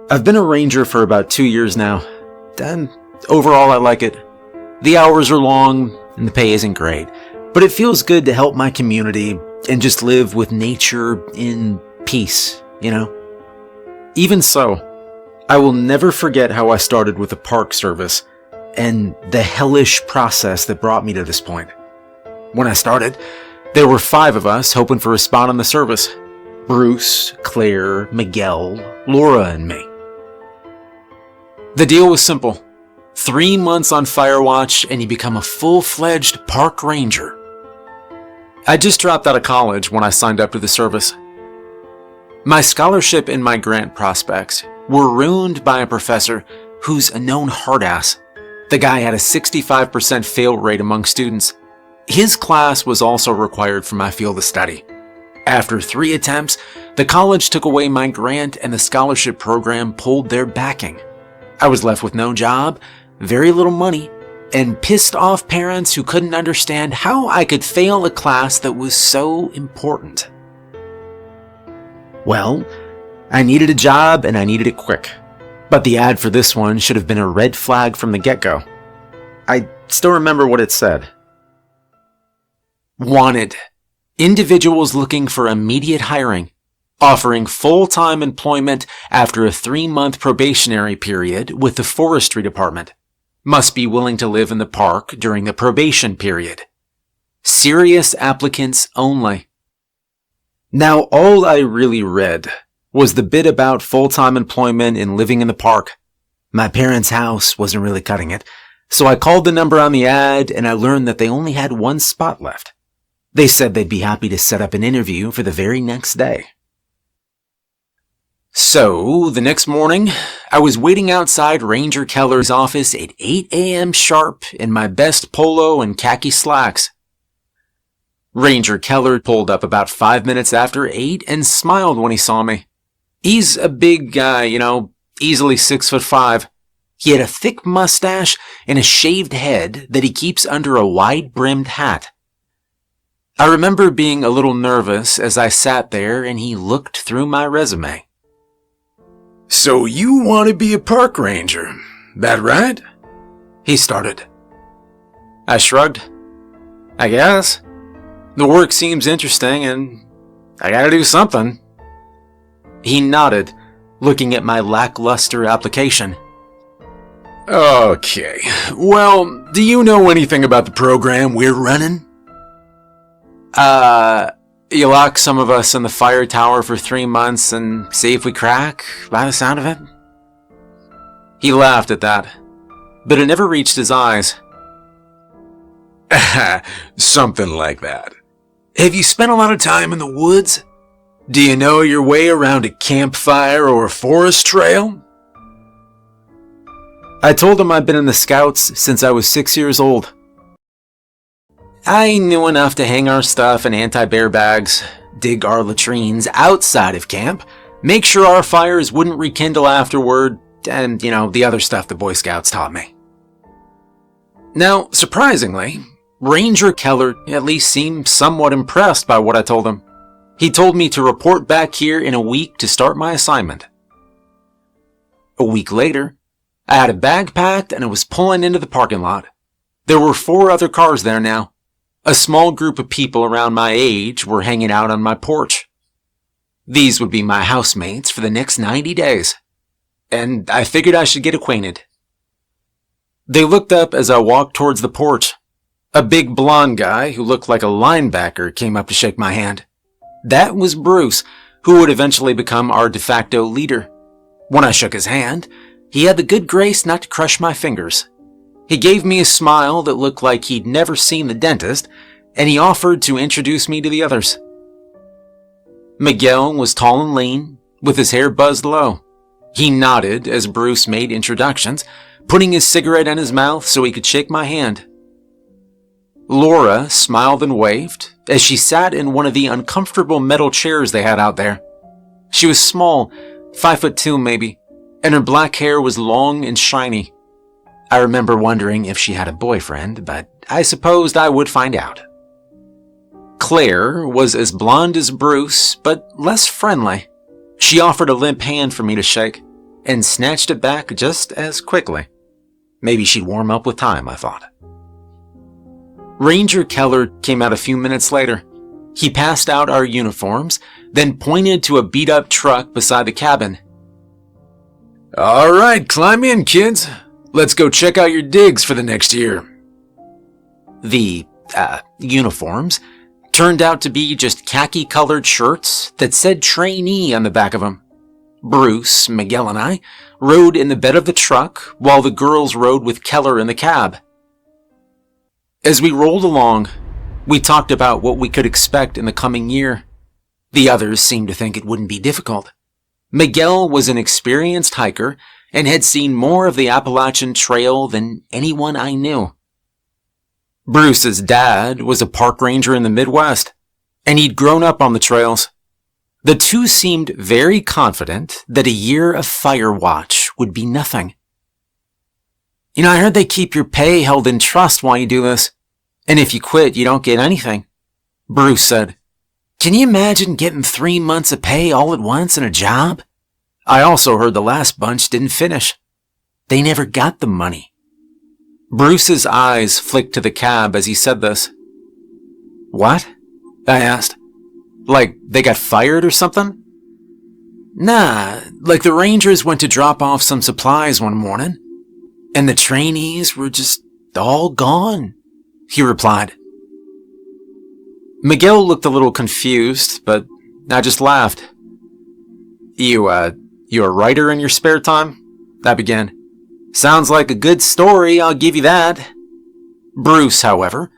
I've been a ranger for about 2 years now, and overall I like it. The hours are long and the pay isn't great, but it feels good to help my community and just live with nature in peace, you know? Even so, I will never forget how I started with the Park Service and the hellish process that brought me to this point. When I started, there were 5 of us hoping for a spot on the service. Bruce, Claire, Miguel, Laura, and me. The deal was simple. 3 months on fire watch and you become a full-fledged park ranger. I just dropped out of college when I signed up to the service. My scholarship and my grant prospects were ruined by a professor who's a known hard-ass. The guy had a 65% fail rate among students. His class was also required for my field of study. After 3 attempts, the college took away my grant and the scholarship program pulled their backing. I was left with no job, very little money, and pissed off parents who couldn't understand how I could fail a class that was so important. Well, I needed a job and I needed it quick. But the ad for this one should have been a red flag from the get-go. I still remember what it said. Wanted. Individuals looking for immediate hiring, offering full-time employment after a 3-month probationary period with the forestry department. Must be willing to live in the park during the probation period. Serious applicants only. Now, all I really read was the bit about full-time employment and living in the park. My parents' house wasn't really cutting it, so I called the number on the ad and I learned that they only had 1 spot left. They said they'd be happy to set up an interview for the very next day. So, the next morning, I was waiting outside Ranger Keller's office at 8 a.m. sharp in my best polo and khaki slacks. Ranger Keller pulled up about 5 minutes after 8 and smiled when he saw me. He's a big guy, easily 6'5". He had a thick mustache and a shaved head that he keeps under a wide-brimmed hat. I remember being a little nervous as I sat there and he looked through my resume. "So you want to be a park ranger, that right?" he started. I shrugged. "I guess. The work seems interesting and I gotta do something." He nodded, looking at my lackluster application. "Okay, well, do you know anything about the program we're running?" You lock some of us in the fire tower for 3 months and see if we crack, by the sound of it." He laughed at that, but it never reached his eyes. "Something like that. Have you spent a lot of time in the woods? Do you know your way around a campfire or a forest trail?" I told him I'd been in the Scouts since I was 6 years old. I knew enough to hang our stuff in anti-bear bags, dig our latrines outside of camp, make sure our fires wouldn't rekindle afterward, and, the other stuff the Boy Scouts taught me. Now, surprisingly, Ranger Keller at least seemed somewhat impressed by what I told him. He told me to report back here in a week to start my assignment. A week later, I had a bag packed and I was pulling into the parking lot. There were 4 other cars there now. A small group of people around my age were hanging out on my porch. These would be my housemates for the next 90 days, and I figured I should get acquainted. They looked up as I walked towards the porch. A big blonde guy who looked like a linebacker came up to shake my hand. That was Bruce, who would eventually become our de facto leader. When I shook his hand, he had the good grace not to crush my fingers. He gave me a smile that looked like he'd never seen the dentist, and he offered to introduce me to the others. Miguel was tall and lean, with his hair buzzed low. He nodded as Bruce made introductions, putting his cigarette in his mouth so he could shake my hand. Laura smiled and waved as she sat in one of the uncomfortable metal chairs they had out there. She was small, 5'2" maybe, and her black hair was long and shiny. I remember wondering if she had a boyfriend, but I supposed I would find out. Claire was as blonde as Bruce, but less friendly. She offered a limp hand for me to shake, and snatched it back just as quickly. Maybe she'd warm up with time, I thought. Ranger Keller came out a few minutes later. He passed out our uniforms, then pointed to a beat-up truck beside the cabin. "All right, climb in, kids. Let's go check out your digs for the next year." The uniforms turned out to be just khaki-colored shirts that said trainee on the back of them. Bruce, Miguel, and I rode in the bed of the truck while the girls rode with Keller in the cab. As we rolled along, we talked about what we could expect in the coming year. The others seemed to think it wouldn't be difficult. Miguel was an experienced hiker and had seen more of the Appalachian Trail than anyone I knew. Bruce's dad was a park ranger in the Midwest, and he'd grown up on the trails. The two seemed very confident that a year of fire watch would be nothing. "You know, I heard they keep your pay held in trust while you do this, and if you quit, you don't get anything," Bruce said. "Can you imagine getting 3 months of pay all at once in a job? I also heard the last bunch didn't finish. They never got the money." Bruce's eyes flicked to the cab as he said this. "What?" I asked. "Like they got fired or something?" "Nah, like the Rangers went to drop off some supplies one morning, and the trainees were just all gone," he replied. Miguel looked a little confused, but I just laughed. You a writer in your spare time?" I began. "Sounds like a good story, I'll give you that." Bruce, however,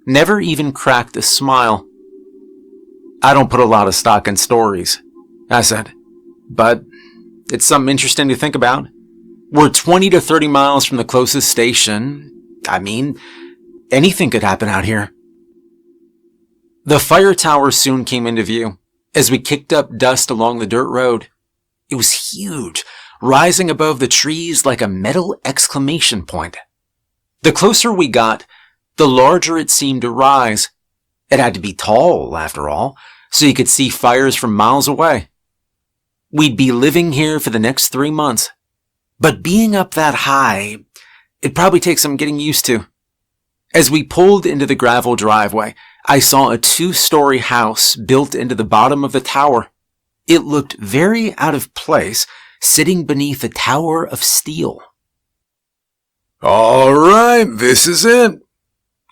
never even cracked a smile. "I don't put a lot of stock in stories," I said, "but it's something interesting to think about. We're 20 to 30 miles from the closest station. I mean, anything could happen out here." The fire tower soon came into view as we kicked up dust along the dirt road. It was huge, rising above the trees like a metal exclamation point. The closer we got, the larger it seemed to rise. It had to be tall, after all, so you could see fires from miles away. We'd be living here for the next 3 months, but being up that high, it'd probably take some getting used to. As we pulled into the gravel driveway, I saw a 2-story house built into the bottom of the tower. It looked very out of place, sitting beneath a tower of steel. "All right, this is it,"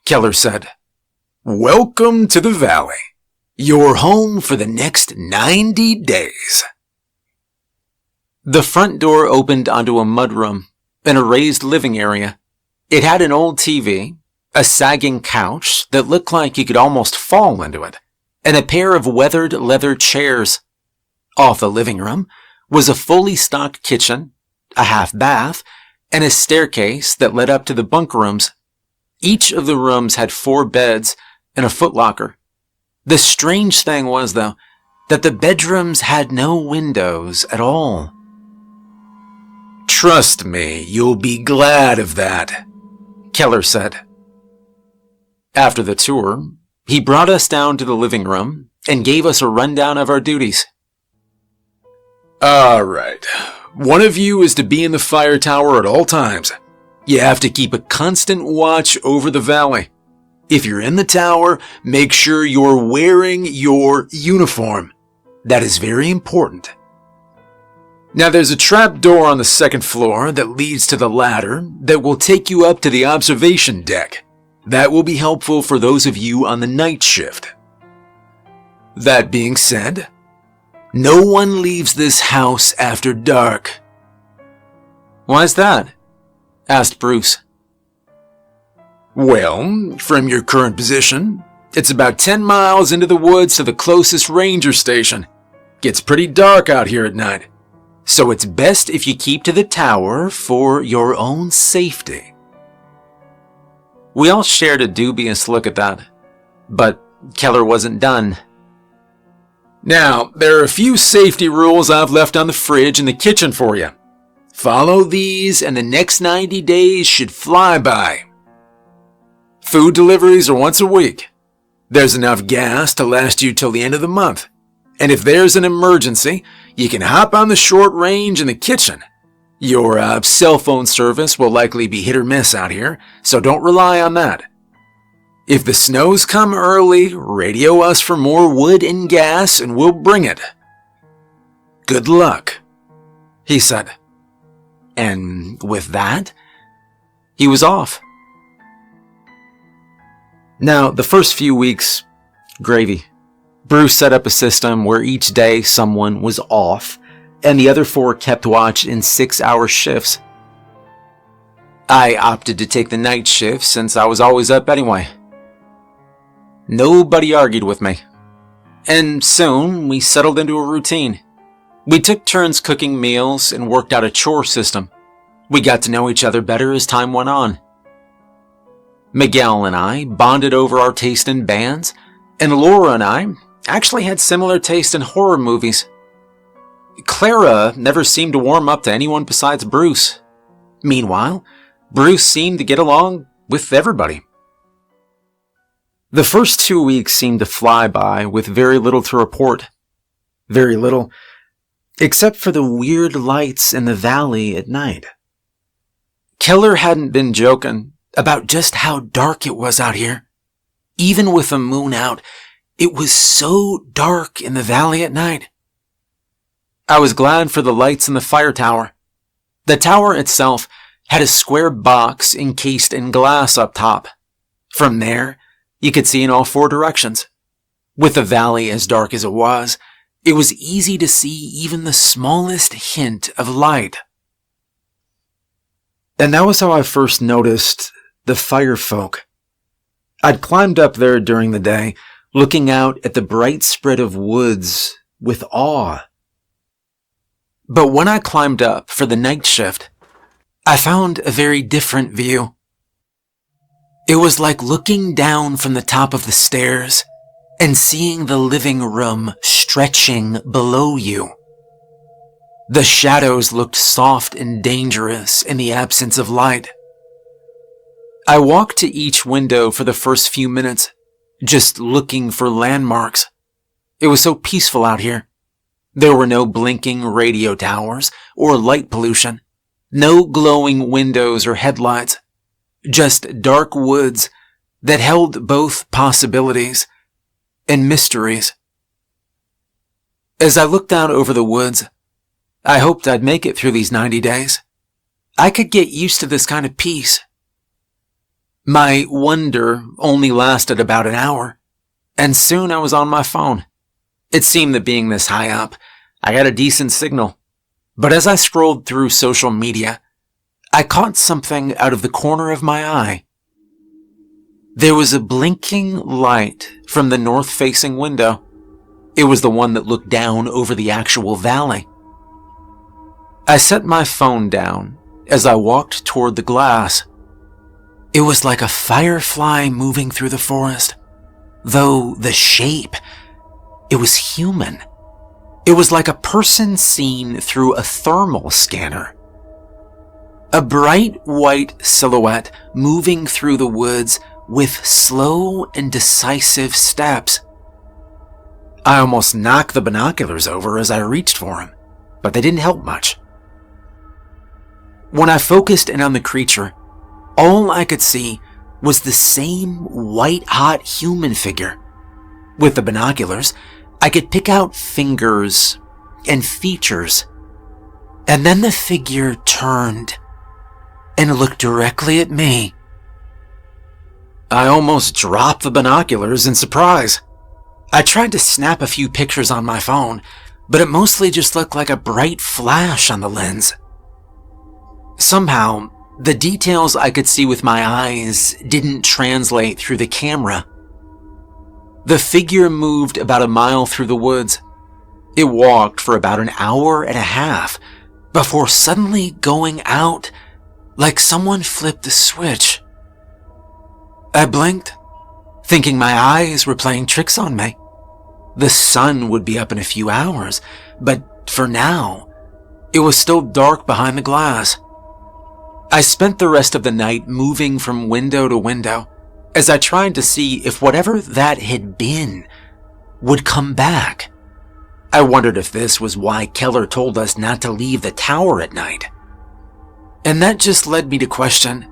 Keller said. "Welcome to the valley. Your home for the next 90 days. The front door opened onto a mudroom and a raised living area. It had an old TV, a sagging couch that looked like you could almost fall into it, and a pair of weathered leather chairs. Off the living room was a fully stocked kitchen, a half bath, and a staircase that led up to the bunk rooms. Each of the rooms had 4 beds and a footlocker. The strange thing was, though, that the bedrooms had no windows at all. "Trust me, you'll be glad of that," Keller said. After the tour, he brought us down to the living room and gave us a rundown of our duties. "All right, one of you is to be in the fire tower at all times. You have to keep a constant watch over the valley. If you're in the tower, make sure you're wearing your uniform. That is very important. Now there's a trap door on the 2nd floor that leads to the ladder that will take you up to the observation deck. That will be helpful for those of you on the night shift. That being said, no one leaves this house after dark." "Why's that?" asked Bruce. "Well, from your current position, it's about 10 miles into the woods to the closest ranger station. Gets pretty dark out here at night, so it's best if you keep to the tower for your own safety." We all shared a dubious look at that, but Keller wasn't done. "Now, there are a few safety rules I've left on the fridge in the kitchen for you. Follow these and the next 90 days should fly by. Food deliveries are once a week. There's enough gas to last you till the end of the month. And if there's an emergency, you can hop on the short range in the kitchen Your cell phone service will likely be hit or miss out here, so don't rely on that. If the snows come early, radio us for more wood and gas and we'll bring it. Good luck, he said. And with that, he was off. Now, the first few weeks, gravy. Bruce set up a system where each day someone was off, and the other 4 kept watch in 6-hour shifts. I opted to take the night shift since I was always up anyway. Nobody argued with me. And soon, we settled into a routine. We took turns cooking meals and worked out a chore system. We got to know each other better as time went on. Miguel and I bonded over our taste in bands, and Laura and I actually had similar taste in horror movies. Clara never seemed to warm up to anyone besides Bruce. Meanwhile, Bruce seemed to get along with everybody. The first 2 weeks seemed to fly by with very little to report. Very little, except for the weird lights in the valley at night. Keller hadn't been joking about just how dark it was out here. Even with the moon out, it was so dark in the valley at night. I was glad for the lights in the fire tower. The tower itself had a square box encased in glass up top. From there, you could see in all 4 directions. With the valley as dark as it was easy to see even the smallest hint of light. And that was how I first noticed the fire folk. I'd climbed up there during the day, looking out at the bright spread of woods with awe. But when I climbed up for the night shift, I found a very different view. It was like looking down from the top of the stairs and seeing the living room stretching below you. The shadows looked soft and dangerous in the absence of light. I walked to each window for the first few minutes, just looking for landmarks. It was so peaceful out here. There were no blinking radio towers or light pollution, no glowing windows or headlights, just dark woods that held both possibilities and mysteries. As I looked out over the woods, I hoped I'd make it through these 90 days. I could get used to this kind of peace. My wonder only lasted about an hour, and soon I was on my phone. It seemed that being this high up, I got a decent signal. But as I scrolled through social media, I caught something out of the corner of my eye. There was a blinking light from the north-facing window. It was the one that looked down over the actual valley. I set my phone down as I walked toward the glass. It was like a firefly moving through the forest, though the shape, it was human. It was like a person seen through a thermal scanner. A bright white silhouette moving through the woods with slow and decisive steps. I almost knocked the binoculars over as I reached for them, but they didn't help much. When I focused in on the creature, all I could see was the same white-hot human figure. With the binoculars, I could pick out fingers and features. And then the figure turned and looked directly at me. I almost dropped the binoculars in surprise. I tried to snap a few pictures on my phone, but it mostly just looked like a bright flash on the lens. Somehow, the details I could see with my eyes didn't translate through the camera. The figure moved about a mile through the woods. It walked for about an hour and a half before suddenly going out like someone flipped the switch. I blinked, thinking my eyes were playing tricks on me. The sun would be up in a few hours, but for now, it was still dark behind the glass. I spent the rest of the night moving from window to window as I tried to see if whatever that had been would come back. I wondered if this was why Keller told us not to leave the tower at night. And that just led me to question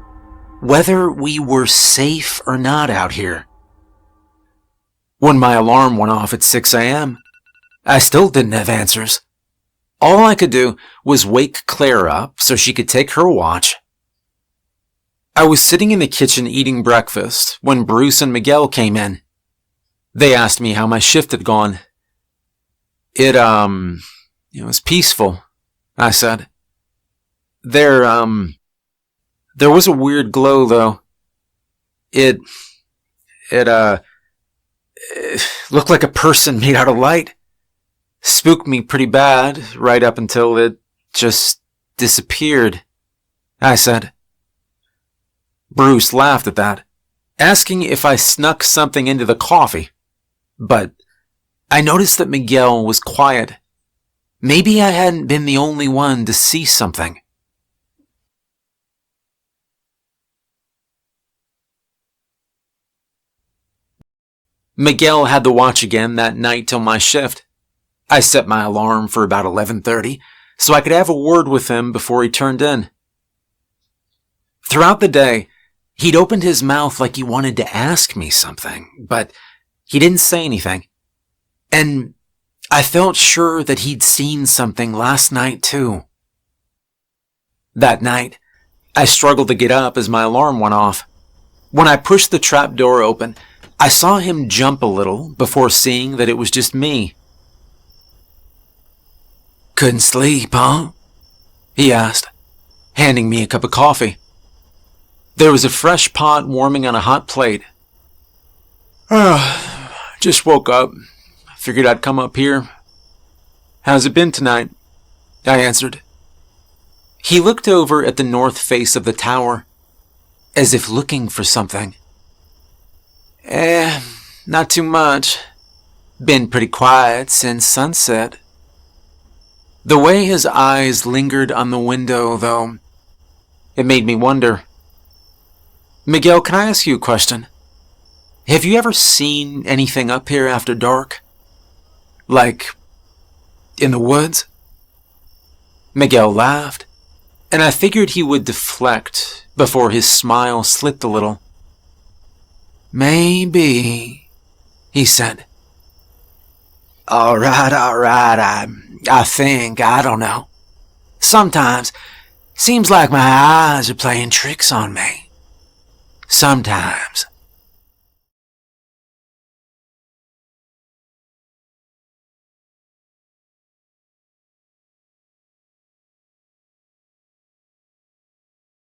whether we were safe or not out here. When my alarm went off at 6 a.m., I still didn't have answers. All I could do was wake Claire up so she could take her watch. I was sitting in the kitchen eating breakfast when Bruce and Miguel came in. They asked me how my shift had gone. It was peaceful, I said. There was a weird glow, though. It looked like a person made out of light. Spooked me pretty bad, right up until it just disappeared, I said. Bruce laughed at that, asking if I snuck something into the coffee. But I noticed that Miguel was quiet. Maybe I hadn't been the only one to see something. Miguel had the watch again that night till my shift. I set my alarm for about 11:30 so I could have a word with him before he turned in. Throughout the day, he'd opened his mouth like he wanted to ask me something, but he didn't say anything. And I felt sure that he'd seen something last night too. That night, I struggled to get up as my alarm went off. When I pushed the trap door open, I saw him jump a little before seeing that it was just me. "Couldn't sleep, huh?" he asked, handing me a cup of coffee. There was a fresh pot warming on a hot plate. Just woke up. Figured I'd come up here. "How's it been tonight?" I answered. He looked over at the north face of the tower, as if looking for something. Not too much. Been pretty quiet since sunset." The way his eyes lingered on the window, though, it made me wonder. "Miguel, can I ask you a question? Have you ever seen anything up here after dark? Like, in the woods?" Miguel laughed, and I figured he would deflect before his smile slipped a little. "Maybe," he said. All right, I think, I don't know. Sometimes, seems like my eyes are playing tricks on me. Sometimes."